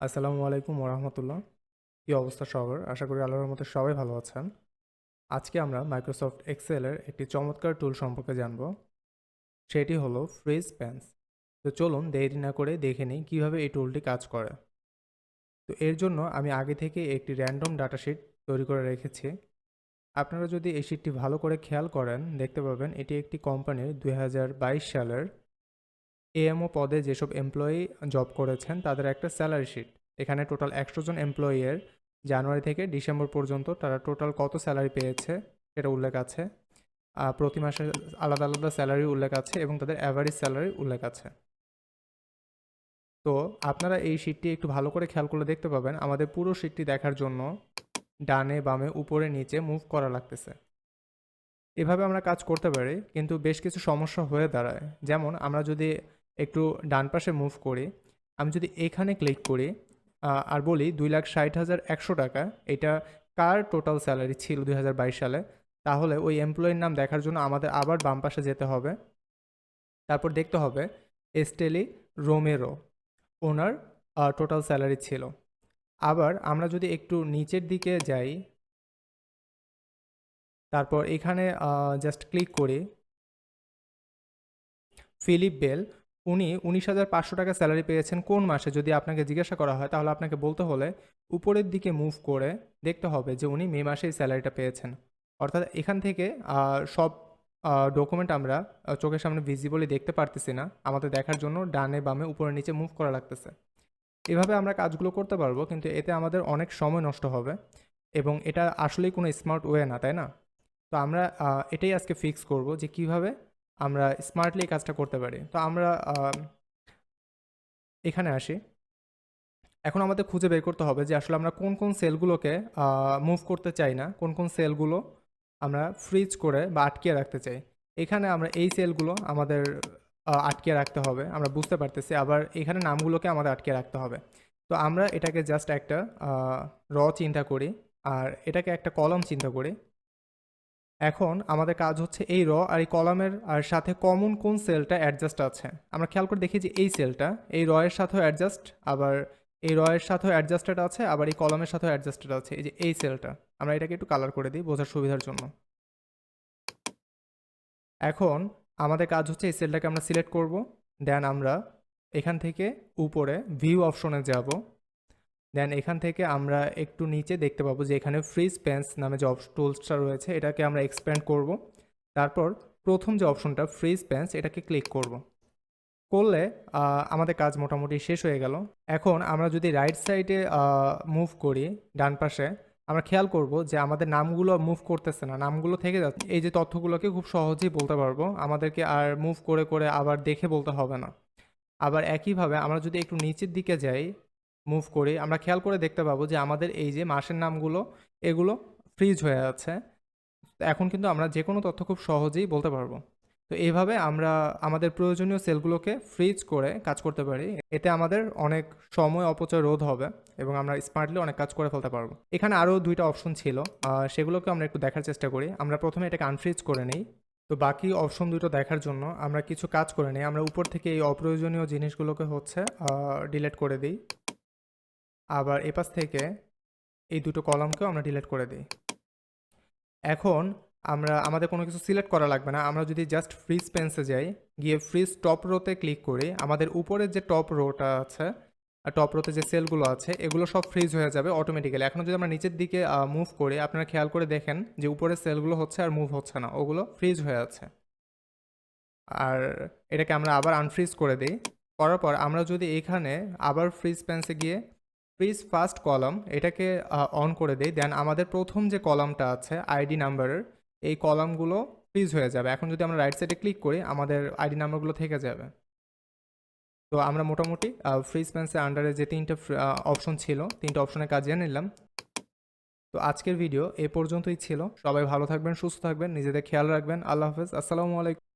আসসালামু আলাইকুম ওরহমতুল্লাহ। কী অবস্থা সবার? আশা করি আল্লাহর রহমতে সবাই ভালো আছেন। আজকে আমরা মাইক্রোসফট এক্সেলের একটি চমৎকার টুল সম্পর্কে জানব। সেটি হলো ফ্রিজ প্যান্স। তো চলুন দেরি না করে দেখে নিই কীভাবে এই টুলটি কাজ করে। তো এর জন্য আমি আগে থেকে একটি র্যান্ডম ডাটা শিট তৈরি করে রেখেছি। আপনারা যদি এই শিটটি ভালো করে খেয়াল করেন দেখতে পাবেন এটি একটি কোম্পানির 2022 সালের এএমও পদে যেসব এমপ্লয়ি জব করেছেন তাদের একটা স্যালারি শিট। এখানে টোটাল 100 জন এমপ্লয়ির জানুয়ারি থেকে ডিসেম্বর পর্যন্ত তারা টোটাল কত স্যালারি পেয়েছে সেটা উল্লেখ আছে। প্রতি মাসে আলাদা আলাদা স্যালারি উল্লেখ আছে এবং তাদের অ্যাভারেজ স্যালারি উল্লেখ আছে। তো আপনারা এই শিটটি একটু ভালো করে খেয়াল করলে দেখতে পাবেন আমাদের পুরো শিটটি দেখার জন্য ডানে বামে উপরে নিচে মুভ করা লাগতেছে। এভাবে আমরা কাজ করতে পারি, কিন্তু বেশ কিছু সমস্যা হয়ে দাঁড়ায়। যেমন আমরা যদি একটু ডান পাশে মুভ করি, আমি যদি এখানে ক্লিক করি আর বলি 2,60,100 টাকা, এটা কার টোটাল স্যালারি ছিল 2022 সালে, তাহলে ওই এমপ্লয়ির নাম দেখার জন্য আমাদের আবার বাম পাশে যেতে হবে। তারপর দেখতে হবে এস্টেলি রোমেরো, ওনার টোটাল স্যালারি ছিল। আবার আমরা যদি একটু নিচের দিকে যাই, তারপর এখানে জাস্ট ক্লিক করি ফিলিপ বেল, উনি 19,500 টাকা স্যালারি পেয়েছেন কোন মাসে যদি আপনাকে জিজ্ঞাসা করা হয়, তাহলে আপনাকে বলতে হলে উপরের দিকে মুভ করে দেখতে হবে যে উনি মে মাসে এই স্যালারিটা পেয়েছেন। অর্থাৎ এখান থেকে সব ডকুমেন্ট আমরা চোখের সামনে ভিজিবলি দেখতে পারতেছি না, আমাদের দেখার জন্য ডানে বামে উপরে নিচে মুভ করা লাগতেছে। এভাবে আমরা কাজগুলো করতে পারবো, কিন্তু এতে আমাদের অনেক সময় নষ্ট হবে এবং এটা আসলেই কোনো স্মার্ট ওয়ে না, তাই না? তো আমরা এটাই আজকে ফিক্স করব যে কিভাবে আমরা স্মার্টলি এই কাজটা করতে পারি। তো আমরা এখানে আসি। এখন আমাদের খুঁজে বের করতে হবে যে আসলে আমরা কোন কোন সেলগুলোকে মুভ করতে চাই না, কোন কোন সেলগুলো আমরা ফ্রিজ করে বা আটকিয়ে রাখতে চাই। এখানে আমরা এই সেলগুলো আমাদের আটকিয়ে রাখতে হবে, আমরা বুঝতে পারতেছি। আবার এখানে নামগুলোকে আমাদের আটকিয়ে রাখতে হবে। তো আমরা এটাকে জাস্ট একটা চিন্তা করি আর এটাকে একটা কলাম চিন্তা করি। এখন আমাদের কাজ হচ্ছে এই আর এই কলামের আর সাথে কমন কোন সেলটা অ্যাডজাস্ট আছে। আমরা খেয়াল করে দেখি যে এই সেলটা এই এর সাথেও অ্যাডজাস্ট, আবার এই এর সাথেও অ্যাডজাস্টেড আছে, আবার এই কলামের সাথেও অ্যাডজাস্টেড আছে। এই যে এই সেলটা, আমরা এটাকে একটু কালার করে দিই বোঝার সুবিধার জন্য। এখন আমাদের কাজ হচ্ছে এই সেলটাকে আমরা সিলেক্ট করব। দেন আমরা এখান থেকে উপরে ভিউ অপশনে যাব। দেন এখান থেকে আমরা একটু নিচে দেখতে পাবো যে এখানে ফ্রিজ পেন্স নামে যে টুলসটা রয়েছে এটাকে আমরা এক্সপ্যান্ড করব। তারপর প্রথম যে অপশনটা ফ্রিজ পেন্স, এটাকে ক্লিক করব। করলে আমাদের কাজ মোটামুটি শেষ হয়ে গেল। এখন আমরা যদি রাইট সাইডে মুভ করি, ডান পাশে, আমরা খেয়াল করব যে আমাদের নামগুলো মুভ করতেছে না, নামগুলো থেকে যাচ্ছে। এই যে তথ্যগুলোকে খুব সহজেই বলতে পারবো, আমাদেরকে আর মুভ করে করে আবার দেখে বলতে হবে না। আবার একইভাবে আমরা যদি একটু নিচের দিকে যাই, মুভ করি, আমরা খেয়াল করে দেখতে পাবো যে আমাদের এই যে মাসের নামগুলো এগুলো ফ্রিজ হয়ে আছে। এখন কিন্তু আমরা যে কোনো তথ্য খুব সহজেই বলতে পারবো। তো এইভাবে আমরা আমাদের প্রয়োজনীয় সেলগুলোকে ফ্রিজ করে কাজ করতে পারি। এতে আমাদের অনেক সময় অপচয় রোধ হবে এবং আমরা স্মার্টলি অনেক কাজ করে ফেলতে পারবো। এখানে আরও 2টা অপশন ছিল, সেগুলোকে আমরা একটু দেখার চেষ্টা করি। আমরা প্রথমে এটাকে আনফ্রিজ করে নিই। তো বাকি অপশন দুটো দেখার জন্য আমরা কিছু কাজ করে নিই। আমরা উপর থেকে এই অপ্রয়োজনীয় জিনিসগুলোকে হচ্ছে ডিলিট করে দিই। আবার এপাশ থেকে এই দুটো কলামকেও আমরা ডিলিট করে দিই। এখন আমরা আমাদের কোনো কিছু সিলেক্ট করা লাগবে না। আমরা যদি জাস্ট ফ্রিজ পেন্সে যাই, গিয়ে ফ্রিজ টপ রোতে ক্লিক করি, আমাদের উপরের যে টপ রোটা আছে, টপ রোতে যে সেলগুলো আছে এগুলো সব ফ্রিজ হয়ে যাবে অটোমেটিক্যালি। এখন যদি আমরা নিচের দিকে মুভ করি, আপনারা খেয়াল করে দেখেন যে উপরের সেলগুলো হচ্ছে আর মুভ হচ্ছে না, ওগুলো ফ্রিজ হয়ে আছে। আর এটাকে আমরা আবার আনফ্রিজ করে দিই। করার পর আমরা যদি এখানে আবার ফ্রিজ পেন্সে গিয়ে ফ্রিজ ফার্স্ট কলাম এটাকে অন করে দিই, দেন আমাদের প্রথম যে কলামটা আছে আইডি নাম্বারের, এই কলামগুলো ফ্রিজ হয়ে যাবে। এখন যদি আমরা রাইট সাইডে ক্লিক করি আমাদের আইডি নাম্বারগুলো থেকে যাবে। তো আমরা মোটামুটি ফ্রিজ পেন্সের আন্ডারে যে 3টে অপশন ছিল, 3টে অপশনের কাজ জেনে নিলাম। তো আজকের ভিডিও এ পর্যন্তই ছিল। সবাই ভালো থাকবেন, সুস্থ থাকবেন, নিজেদের খেয়াল রাখবেন। আল্লাহ হাফেজ, আসসালামু আলাইকুম।